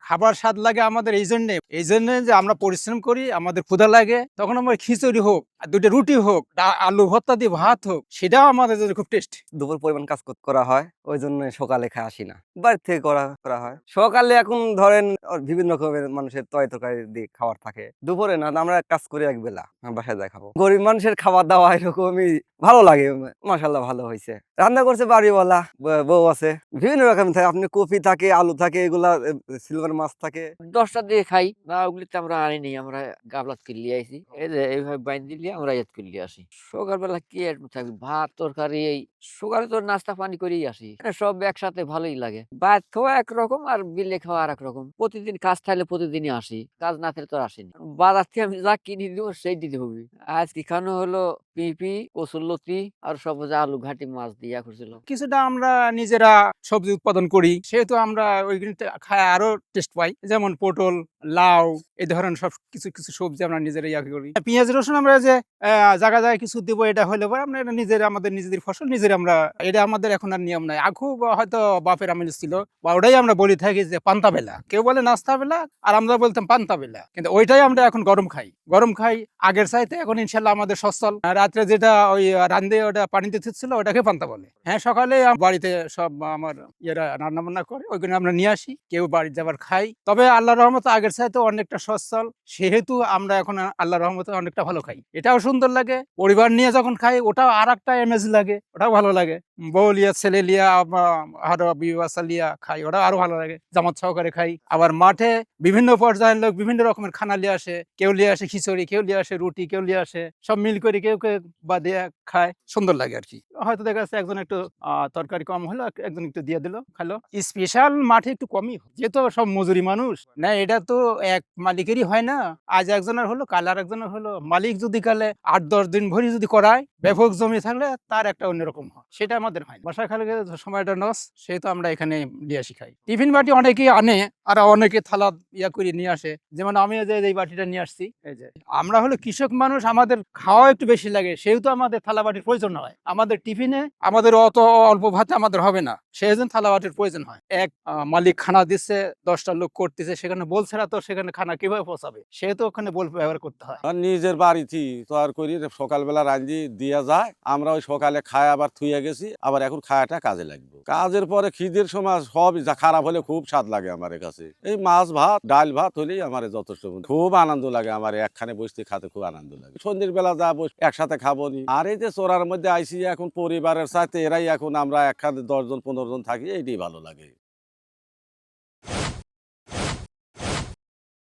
খাবার স্বাদ লাগে আমাদের এই জন্যে যে আমরা পরিশ্রম করি, আমাদের ক্ষুধা লাগে, তখন আমার খিচুড়ি হোক আর 2টা রুটি হোক, আলু ভর্তা দিয়ে ভাত হোক, সেটাও আমাদের জন্য খুব টেস্টি। দুপুর পরিমাণ কাজ করা হয়, ওই জন্য সকালে খাই আসি না, বাড়ি থেকে করা হয়। সকালে এখন ধরেন বিভিন্ন রকমের মানুষের তরকারি দিয়ে খাবার থাকে, দুপুরে না, আমরা কাজ করি এক বেলা, বাসায় যাই খাবো। গরিব মানুষের খাবার দাওয়া এরকমই ভালো লাগে। মাশাআল্লাহ ভালো হয়েছে, রান্না করছে বাড়িওয়ালা, বউ আছে, বিভিন্ন রকম থাকে, আপনি কপি থাকে, আলু থাকে, এগুলা সিলভার মাছ থাকে। 10টা দিয়ে খাই না, ওগুলিতে আমরা আনিনি, আমরা গাবলাত কিনলে আইছি, এই যে এইভাবে বাইন দিলে আমরা ইয়াত কিনলে আসি। সকালবেলা কি আর থাকবে, ভাত তরকারি, এই সকালে তো নাস্তা পানি করেই আসি, সব একসাথে ভালোই লাগে। ভাত খাওয়া একরকম আর বিলে খাওয়া আর একরকম। প্রতিদিন কাজ থাকলে প্রতিদিনই আসি, কাজ না থাকলে তো আর আসিনি। বাজার থেকে আমি যা কিনে দিব সেই দিতে হবে। আজকে খানো হলো পিপি, কচুরলতি আর সবুজ আলু ঘাটি মাছ দিয়া করছিল। কিছুটা আমরা নিজেরা সবজি উৎপাদন করি, সেহেতু আমরা ওইগুলি খায় আরো টেস্ট পাই। যেমন পটল, লাউ, এই ধরনের সব কিছু কিছু সবজি আমরা নিজেরা ইয়া করি। পেঁয়াজ রসুন আমরা যে জায়গায় কিছু দিব, এটা হলে পরে আমরা এটা আমাদের নিজেদের ফসল নিজেরা আমরা, এটা আমাদের এখন আর নিয়ম নাই। আখু হয়তো বাপের আমল ছিল, বা ওটাই আমরা বলি থাকি যে পান্তা বেলা, কেউ বলে নাস্তা বেলা, আর আমরা বলতাম পান্তা বেলা, কিন্তু ওইটাই আমরা এখন গরম খাই আগের চাইতে। এখন ইনশাল্লাহ আমাদের সচ্ছল। রাত্রে যেটা ওই রান্ধে ওটা পানিতে থুচ্ছিল, ওটাকে পান্তা বলে। হ্যাঁ, সকালে বাড়িতে সব আমার ইয়েরা রান্না বান্না করে, ওইগুলো আমরা নিয়ে আসি, কেউ বাড়িতে যাবার খাই। তবে আল্লাহ রহমতে আগের চাইতে অনেকটা সচ্ছল, সেহেতু আমরা এখন আল্লাহ রহমতে অনেকটা ভালো খাই। এটাও সুন্দর লাগে, পরিবার নিয়ে যখন খাই ওটাও আর একটা এমেজ লাগে, ওটাও ভালো লাগে। বউ লিয়া, ছেলে লিয়া, আরো বিবাসা লিয়া খাই, ওটাও আরো ভালো লাগে, জামাত সহকারে খাই। আবার মাঠে বিভিন্ন পর্যায়ের লোক বিভিন্ন রকমের খানা লিয়ে আসে, কেউ লিয়ে আসে খিচুড়ি, কেউ লিয়ে আসে রুটি, কেউ লিয়ে আসে, সব মিল করে কেউ কেউ বা দিয়ে খায়, সুন্দর লাগে আর কি। হয়তো দেখা যাচ্ছে একজন একটু তরকারি কম হলো, একজন একটু দিয়ে দিল, খালো। স্পেশাল মাঠে একটু কমই হয়, যেহেতু সব মজুরি মানুষ না, এটা তো এক মালিকেরই হয় না। আজ একজনের হলো, কাল আর একজনের হলো। মালিক যদি কালে 8-10 দিন ভরি যদি করায়, ব্যাপক জমি থাকলে তার একটা অন্যরকম হয়, সেটা আমাদের হয় না। বাসায় খালে সময়টা নস, সেহেতু আমরা এখানে নিয়ে আসি খাই। টিফিন বাটি অনেকেই আনে, আর অনেকে থালা ইয়া করে নিয়ে আসে, যেমন আমি যে এই বাটিটা নিয়ে আসছি। এই যে আমরা হলো কৃষক মানুষ, আমাদের খাওয়া একটু বেশি লাগে, সেহেতু আমাদের থালা বাটির প্রয়োজন হয়। আমাদের টিফিনে আমাদের অত অল্প ভাতে আমাদের হবে না, সেই জন্য থালা বাটির প্রয়োজন হয়। এক মালিক খানা দিচ্ছে, 10টা লোক করতেছে, সেখানে বলছে না তো, সেখানে খানা কিভাবে পৌঁছাবে, সেহেতু ওখানে বল ব্যবহার করতে হয়। আর নিজের বাড়িতে তৈরি করি, সকালবেলা রাঁধি দিয়া যায়, আমরা ওই সকালে খাই আবার থুয়ে গেছি, আবার এখন খায়াটা কাজে লাগবে। কাজের পরে খিদের সময় সব যা খারাপ হলে খুব স্বাদ লাগে আমার কাছে। এই মাছ ভাত, ডাল ভাত হলেই আমার যথেষ্ট, খুব আনন্দ লাগে আমার, একখানে বসতে খাতে খুব আনন্দ লাগে। সন্ধ্যের বেলা যা বস একসাথে খাবো নি। আর এই যে চোরার মধ্যে আইসি এখন পরিবারের সাথে, এরাই এখন আমরা একসাথে 10 জন 15 জন থাকি, এইটাই ভালো লাগে।